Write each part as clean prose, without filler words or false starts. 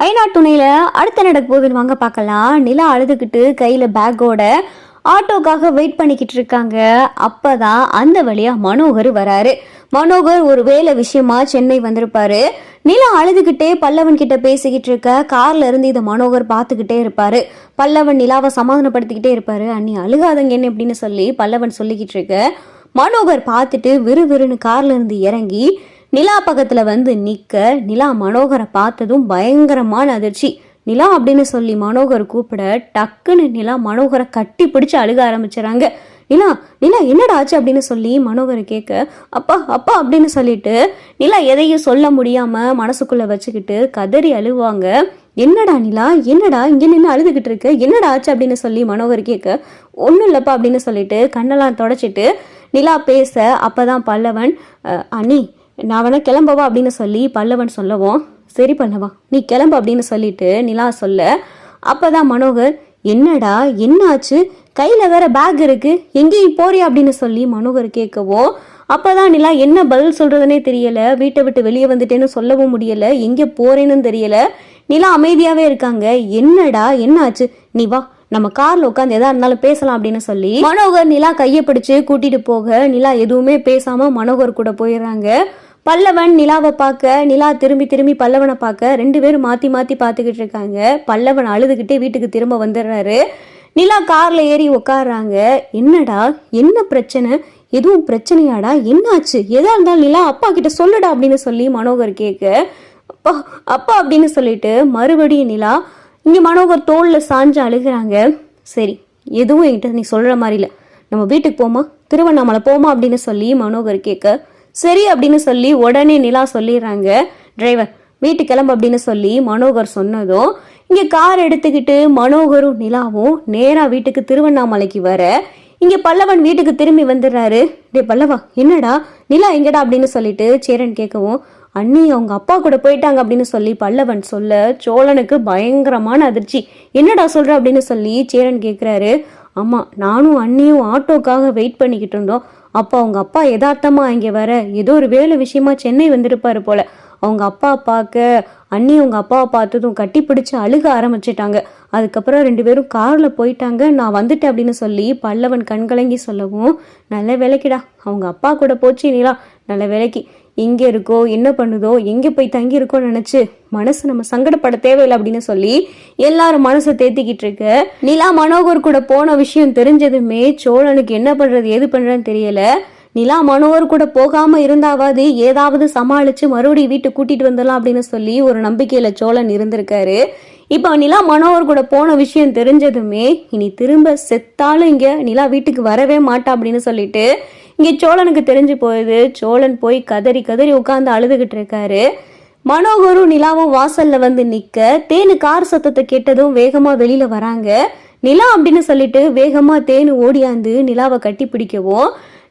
ஐநா துணையில அடுத்த நடக்க போகுதுன்னு வாங்க பார்க்கலாம். நிலா அழுதுகிட்டு கையில பேக்கோட ஆட்டோக்காக வெயிட் பண்ணிக்கிட்டு இருக்காங்க. அப்பதான் அந்த வழியா மனோகர் வராரு. மனோகர் ஒரு வேலை விஷயமா சென்னை வந்திருப்பாரு. நிலா அழுதுகிட்டே பல்லவன் கிட்ட பேசிக்கிட்டு இருக்க கார்ல இருந்து இதை மனோகர் பார்த்துக்கிட்டே இருப்பாரு. பல்லவன் நிலாவை சமாதானப்படுத்திக்கிட்டே இருப்பாரு. அண்ணி அழுகாதங்க என்ன அப்படின்னு சொல்லி பல்லவன் சொல்லிக்கிட்டு இருக்க மனோகர் பார்த்துட்டு விறுவிறுன்னு கார்ல இருந்து இறங்கி நிலா பக்கத்துல வந்து நிக்க நிலா மனோகரை பார்த்ததும் பயங்கரமான அதிர்ச்சி. நிலா அப்படின்னு சொல்லி மனோகர் கூப்பிட டக்குன்னு நிலா மனோகரை கட்டி பிடிச்சு அழுக ஆரம்பிச்சுறாங்க. நிலா நிலா என்னடா ஆச்சு அப்படின்னு சொல்லி மனோகரை கேட்க அப்பா அப்பா அப்படின்னு சொல்லிட்டு நிலா எதையும் சொல்ல முடியாம மனசுக்குள்ள வச்சுக்கிட்டு கதறி அழுவாங்க. என்னடா நிலா என்னடா இங்க நின்று அழுதுகிட்டு இருக்கு, என்னடா ஆச்சு அப்படின்னு சொல்லி மனோகர் கேட்க ஒன்றும் இல்லப்பா அப்படின்னு சொல்லிட்டு கண்ணெல்லாம் தொடச்சிட்டு நிலா பேச அப்பதான் பல்லவன் அண்ணி நான் வேணா கிளம்பவா அப்படின்னு சொல்லி பல்லவன் சொல்லவும் சரி பல்லவா நீ கிளம்பு அப்படின்னு சொல்லிட்டு நிலா சொல்ல அப்பதான் மனோகர் என்னடா என்ன ஆச்சு, கையில வேற பேக் இருக்கு, எங்கேயும் போறியா அப்படின்னு சொல்லி மனோகர் கேட்கவும் அப்பதான் நிலா என்ன பதில் சொல்றதுனே தெரியல. வீட்டை விட்டு வெளியே வந்துட்டேன்னு சொல்லவும் முடியல, எங்க போறேன்னு தெரியல. நிலா அமைதியாவே இருக்காங்க. என்னடா என்ன ஆச்சு, நீ வா நம்ம கார்ல உட்காந்து எதா இருந்தாலும் பேசலாம் அப்படின்னு சொல்லி மனோகர் நிலா கையை பிடிச்சு கூட்டிட்டு போக நிலா எதுவுமே பேசாம மனோகர் கூட போயிடுறாங்க. பல்லவன் நிலாவை பார்க்க நிலா திரும்பி திரும்பி பல்லவனை பார்க்க ரெண்டு பேரும் மாத்தி மாத்தி பார்த்துக்கிட்டு இருக்காங்க. பல்லவன் அழுதுகிட்டே வீட்டுக்கு திரும்ப வந்துடுறாரு. நிலா கார்ல ஏறி உட்காடுறாங்க. என்னடா என்ன பிரச்சனை, எதுவும் பிரச்சனையாடா, என்னாச்சு, எதா இருந்தாலும் நிலா அப்பா கிட்ட சொல்லுடா அப்படின்னு சொல்லி மனோகர் கேட்க அப்பா அப்பா அப்படின்னு சொல்லிட்டு மறுபடியும் நிலா இங்க மனோகர் தோல்ல சாஞ்சு அழுகிறாங்க. சரி எதுவும் என்கிட்ட நீ சொல்ற மாதிரி இல்லை, நம்ம வீட்டுக்கு போமா, திருவண்ணாமலை போமா அப்படின்னு சொல்லி மனோகர் கேட்க சரி அப்படின்னு சொல்லி உடனே நிலா சொல்லிடுறாங்க. டிரைவர் வீட்டுக்கு கிளம்பு அப்படின்னு சொல்லி மனோகர் சொன்னதும் இங்க கார் எடுத்துக்கிட்டு மனோகரும் நிலாவும் நேரா வீட்டுக்கு திருவண்ணாமலைக்கு வர இங்க பல்லவன் வீட்டுக்கு திரும்பி வந்துடுறாரு. டே பல்லவா என்னடா நிலா எங்கடா அப்படின்னு சொல்லிட்டு சேரன் கேட்கவும் அண்ணி அவங்க அப்பா கூட போயிட்டாங்க அப்படின்னு சொல்லி பல்லவன் சொல்ல சோழனுக்கு பயங்கரமான அதிர்ச்சி. என்னடா சொல்ற அப்படின்னு சொல்லி சேரன் கேட்கிறாரு. ஆமா நானும் அண்ணியும் ஆட்டோக்காக வெயிட் பண்ணிக்கிட்டு இருந்தோம். அப்போ அவங்க அப்பா யதார்த்தமா இங்கே வர ஏதோ ஒரு வேலை விஷயமா சென்னை வந்திருப்பாரு போல. அவங்க அப்பா பார்க்க அண்ணி அவங்க அப்பாவை பார்த்ததும் கட்டி பிடிச்சு அழுக ஆரம்பிச்சிட்டாங்க. அதுக்கப்புறம் ரெண்டு பேரும் கார்ல போயிட்டாங்க, நான் வந்துட்டேன் அப்படின்னு சொல்லி பல்லவன் கண்கலங்கி சொல்லவும் நல்ல வேலைக்குடா அவங்க அப்பா கூட போச்சு நிலா, நல்ல வேலைக்கு எங்க இருக்கோ என்ன பண்ணுதோ எங்க போய் தங்கி இருக்கோன்னு நினைச்சு மனசு நம்ம சங்கடப்பட தேவையில்லை அப்படின்னு சொல்லி எல்லாரும் மனசை தேத்திக்கிட்டு இருக்கு. நிலா மனோகர் கூட போன விஷயம் தெரிஞ்சதுமே சோழனுக்கு என்ன பண்றது ஏது பண்றதுன்னு தெரியல. நிலா மனோகர் கூட போகாம இருந்தாவது ஏதாவது சமாளிச்சு மறுபடியும் வீட்டுக்கு கூட்டிட்டு வந்துடலாம் அப்படின்னு சொல்லி ஒரு நம்பிக்கையில சோழன் இருந்திருக்காரு. இப்போ நிலா மனோகர் கூட போன விஷயம் தெரிஞ்சதுமே இனி திரும்ப செத்தாலும் இங்க நிலா வீட்டுக்கு வரவே மாட்டா அப்படின்னு சொல்லிட்டு இங்க சோழனுக்கு தெரிஞ்சு போகுது. சோழன் போய் கதறி கதறி உட்காந்து அழுதுகிட்டு இருக்காரு. மனோகரும் நிலாவும் வாசல்ல வந்து நிக்க தேனு கார் சத்தத்தை கேட்டதும் வேகமா வெளியில வராங்க. நிலா அப்படின்னு சொல்லிட்டு வேகமா தேனு ஓடியாந்து நிலாவை கட்டி பிடிக்கவும்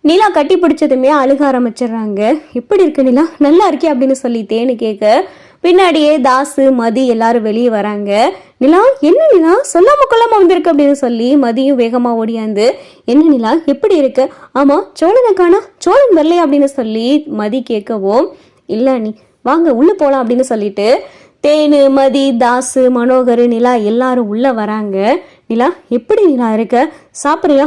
நிலா கட்டி பிடிச்சதுமே அழுக ஆரம்பிச்சிடுறாங்க. எப்படி இருக்கு நிலா, நல்லா இருக்கே அப்படின்னு சொல்லி தேனு கேட்க பின்னாடியே தாசு மதி எல்லாரும் வெளியே வராங்க. நிலா என்ன நிலா சொல்லாம கொள்ளாம வந்திருக்கு அப்படின்னு சொல்லி மதியும் வேகமா ஓடியாந்து என்ன நிலா எப்படி இருக்கு, ஆமா சோழனை காணா, சோழன் வரலையா அப்படின்னு சொல்லி மதி கேட்கவும் இல்ல நீ வாங்க உள்ள போலாம் அப்படின்னு சொல்லிட்டு தேனு மதி தாசு மனோகர் நிலா எல்லாரும் உள்ள வராங்க. நிலா எப்படி நிலா இருக்க, சாப்பிட்றியா,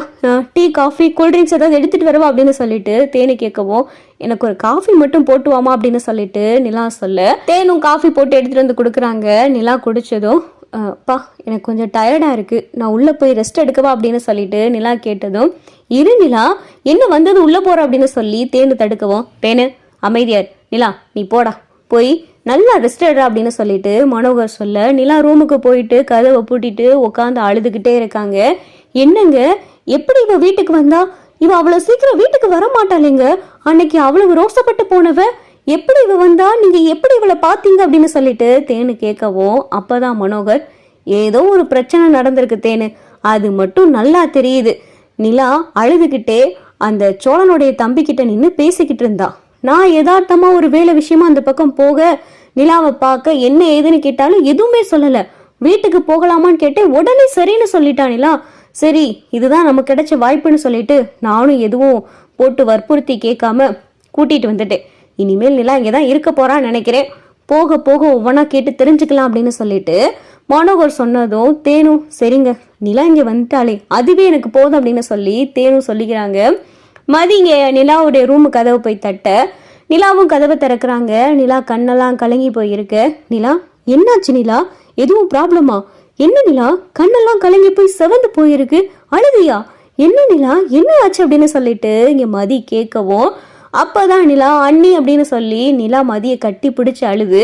டீ காஃபி கூல்ட்ரிங்க்ஸ் ஏதாவது எடுத்துட்டு வரவா அப்படின்னு சொல்லிட்டு தேனு கேட்கவும் எனக்கு ஒரு காஃபி மட்டும் போட்டுவாமா அப்படின்னு சொல்லிட்டு நிலா சொல்ல தேனும் காஃபி போட்டு எடுத்துட்டு வந்து கொடுக்குறாங்க. நிலா குடிச்சதும் பா எனக்கு கொஞ்சம் டயர்டா இருக்கு, நான் உள்ள போய் ரெஸ்ட் எடுக்கவா அப்படின்னு சொல்லிட்டு நிலா கேட்டதும் இரு நிலா என்ன வந்தது உள்ள போற அப்படின்னு சொல்லி தேனு தடுக்கவும் தேனு அமைதியார், நிலா நீ போடா போய் நல்லா ரெஸ்ட் எடுறா அப்படின்னு சொல்லிட்டு மனோகர் சொல்ல நிலா ரூமுக்கு போயிட்டு கதவை பூட்டிட்டு உட்காந்து அழுதுகிட்டே இருக்காங்க. என்னங்க எப்படி இவ வீட்டுக்கு வந்தா, இவ அவ்வளவு சீக்கிரம் வீட்டுக்கு வர மாட்டாளேங்க, அன்னைக்கு அவ்வளவு ரோசப்பட்டு போனவ எப்படி இவ வந்தா, நீங்க எப்படி இவளை பாத்தீங்க அப்படின்னு சொல்லிட்டு தேனு கேட்கவும் அப்பதான் மனோகர் ஏதோ ஒரு பிரச்சனை நடந்திருக்கு தேனு, அது மட்டும் நல்லா தெரியுது. நிலா அழுதுகிட்டே அந்த சோழனுடைய தம்பி கிட்ட நின்று பேசிக்கிட்டு இருந்தா. நான் யதார்த்தமா ஒரு வேலை விஷயமா அந்த பக்கம் போக நிலாவை பார்க்க என்ன ஏதுன்னு கேட்டாலும் எதுவுமே சொல்லல. வீட்டுக்கு போகலாமான்னு கேட்டேன், உடனே சரின்னு சொல்லிட்டா நிலா. சரி இதுதான் நமக்கு கிடைச்ச வாய்ப்புன்னு சொல்லிட்டு நானும் எதுவும் போட்டு வற்புறுத்தி கேட்காம கூட்டிட்டு வந்துட்டேன். இனிமேல் நிலா இங்கதான் இருக்க போறான்னு நினைக்கிறேன். போக போக ஒவ்வொன்றா கேட்டு தெரிஞ்சுக்கலாம் அப்படின்னு சொல்லிட்டு மனோகர் சொன்னதும் தேனும் சரிங்க நிலா இங்கே வந்துட்டாளே அதுவே எனக்கு போதும் அப்படின்னு சொல்லி தேனும் சொல்லிக்கிறாங்க. மதி இங்கே நிலாவுடைய ரூமு கதவை போய் தட்ட நிலாவும் கதவை திறக்கிறாங்க. நிலா கண்ணெல்லாம் கலங்கி போயிருக்கு. நிலா என்னாச்சு நிலா, எதுவும் ப்ராப்ளமா? என்ன நிலா கண்ணெல்லாம் கலங்கி போய் செவந்து போயிருக்கு, அழுதியா? என்ன நிலா என்ன ஆச்சு அப்படின்னு சொல்லிட்டு இங்க மதி கேட்கவும் அப்பதான் நிலா அண்ணி அப்படின்னு சொல்லி நிலா மதியை கட்டி பிடிச்சு அழுது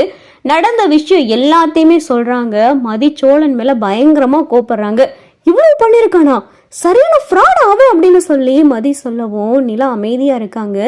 நடந்த விஷயம் எல்லாத்தையுமே சொல்றாங்க. மதி சோழன் மேல பயங்கரமா கோப்படுறாங்க. இவ்வளவு பண்ணிருக்கானா, சரியான ஃப்ராட் ஆவே அப்படின்னு சொல்லி மதி சொல்லவும் நிலா அமைதியா இருக்காங்க.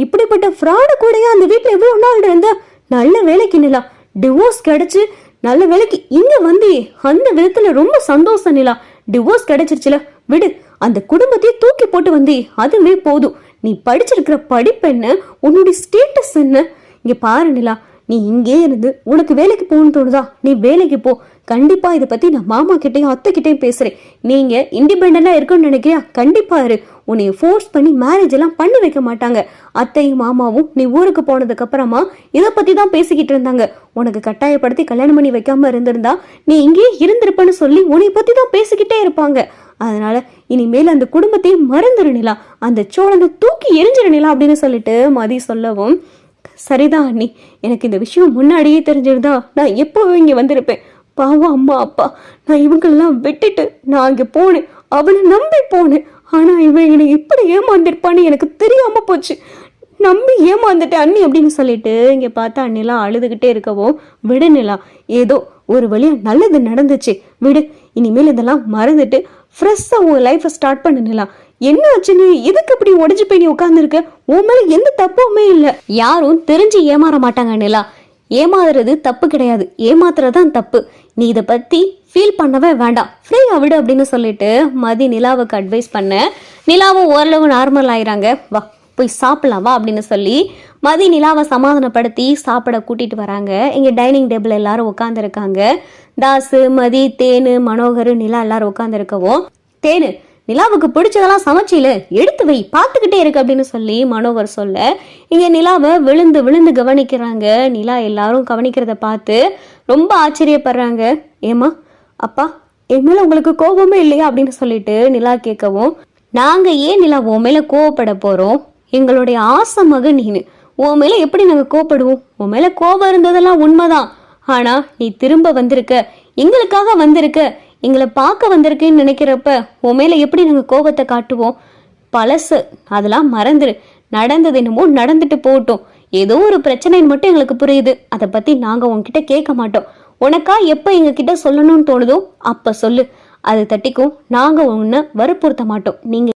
இப்படிப்பட்ட ஃப்ராடு கூடயா அந்த வீட்டுல எவ்வளவு நாள் இருந்தா? நல்ல வேலைக்கு நிலா டிவோர்ஸ் கிடைச்சு நல்ல வேலைக்கு இங்க வந்து அந்த விதத்துல ரொம்ப சந்தோஷம் நிலா. டிவோர்ஸ் கிடைச்சிருச்சுல விடு, அந்த குடும்பத்தையே தூக்கி போட்டு வந்து அதுவே போதும். நீ படிச்சிருக்கிற படிப்பு என்ன, உன்னுடைய ஸ்டேட்டஸ் என்ன? இங்க பாரு நிலா, நீ இங்கே இருந்து உனக்கு வேலைக்கு போகணும்னு தோணுதா நீ வேலைக்கு போ. கண்டிப்பா இதை பத்தி நான் மாமா கிட்டையும் அத்தை கிட்டையும் பேசுறேன். நீங்க இண்டிபெண்டா இருக்கணும்னு நினைக்கிறியா? கண்டிப்பா இரு. உன்னைய ஃபோர்ஸ் பண்ணி மேரேஜ் எல்லாம் பண்ணி வைக்க மாட்டாங்க. அத்தையும் மாமாவும் நீ ஊருக்கு போனதுக்கு அப்புறமா இதை பத்தி தான் பேசிக்கிட்டு இருந்தாங்க. உனக்கு கட்டாயப்படுத்தி கல்யாணம் பண்ணி வைக்காம இருந்திருந்தா நீ இங்கேயே இருந்திருப்பன்னு சொல்லி உன்னை பத்தி தான் பேசிக்கிட்டே இருப்பாங்க. அதனால இனிமேல் அந்த குடும்பத்தையும் மறந்துரு நிலா, அந்த சோழனை தூக்கி எரிஞ்சிரு நிலா அப்படின்னு சொல்லிட்டு மதி சொல்லவும் சரிதான் அண்ணி, எனக்கு இந்த விஷயம் முன்னாடியே தெரிஞ்சிருந்தா நான் எப்போ இங்க வந்திருப்பேன். பாவம் அம்மா அப்பா, நான் இவங்களெல்லாம் விட்டுட்டு நான் அங்கே போனேன், அவனை நம்பி போனேன். ஆனா இவன் என்னை இப்படி ஏமாந்துருப்பான்னு எனக்கு தெரியாம போச்சு. நம்பி ஏமாந்துட்டேன் அண்ணி அப்படின்னு சொல்லிட்டு இங்க பார்த்தா அண்ணிலாம் அழுதுகிட்டே இருக்கவும் விடு நிலா, ஏதோ ஒரு வழியா நல்லது நடந்துச்சு விடு. இனிமேல் இதெல்லாம் மறந்துட்டு ஃப்ரெஷ்ஷா உன் லைஃபை ஸ்டார்ட் பண்ணு நிலா. என்ன ஆச்சுன்னு இதுக்கு இப்படி உடஞ்சு போய் நீ உட்கார்ந்துருக்க? உன் மேல எந்த தப்புமே இல்லை. யாரும் தெரிஞ்சு ஏமாற மாட்டாங்க நிலா. ஏமாறுறது தப்பு கிடையாது, ஏமாத்துறதுதான் தப்பு. நீ இதை பத்தி ஃபீல் பண்ணவே வேண்டாம், ஃப்ரீயா விடு அப்படின்னு சொல்லிட்டு மதி நிலாவுக்கு அட்வைஸ் பண்ண நிலாவும் ஓரளவு நார்மல் ஆயிராங்க. வா போய் சாப்பிடலாம் வா அப்படின்னு சொல்லி மதி நிலாவை சமாதானப்படுத்தி சாப்பிட கூட்டிட்டு வராங்க. இங்க டைனிங் டேபிள் எல்லாரும் உட்காந்துருக்காங்க. தாசு மதி தேனு மனோகர் நிலா எல்லாரும் உட்காந்துருக்கவும் தேனு நிலாவுக்கு பிடிச்சதெல்லாம் சமைச்சில எடுத்து வை பார்த்துக்கிட்டே இருக்கு அப்படின்னு சொல்லி மனோகர் சொல்ல இங்க நிலாவை விழுந்து விழுந்து கவனிக்கிறாங்க. நிலா எல்லாரும் கவனிக்கிறத பார்த்து ரொம்ப ஆச்சரியப்படுறாங்க. ஏமா அப்பா என் மேல உங்களுக்கு கோபமே இல்லையா அப்படின்னு சொல்லிட்டு நிலா கேட்கவும் நாங்க ஏன் நிலா உன் மேல கோவப்பட போறோம்? எங்களுடைய ஆசை மகன் நீனு, உன் மேல எப்படி நாங்க கோவப்படுவோம்? உன் மேல கோபம் இருந்ததெல்லாம் உண்மைதான். ஆனா நீ திரும்ப வந்திருக்க, எங்களுக்காக வந்திருக்க, எங்களை பார்க்க வந்திருக்குன்னு நினைக்கிறப்ப உன் மேல எப்படி நாங்க கோபத்தை காட்டுவோம்? பழசு அதெல்லாம் மறந்துரு. நடந்தது என்னமோ நடந்துட்டு போகட்டும். ஏதோ ஒரு பிரச்சனைன்னு மட்டும் எங்களுக்கு புரியுது, அதை பத்தி நாங்க உன்கிட்ட கேட்க மாட்டோம். உனக்கா எப்ப எங்க கிட்ட சொல்லணும்னு தோணுதோ அப்ப சொல்லு, அது தட்டிக்கும். நாங்க உன்னை வற்புறுத்த மாட்டோம். நீங்க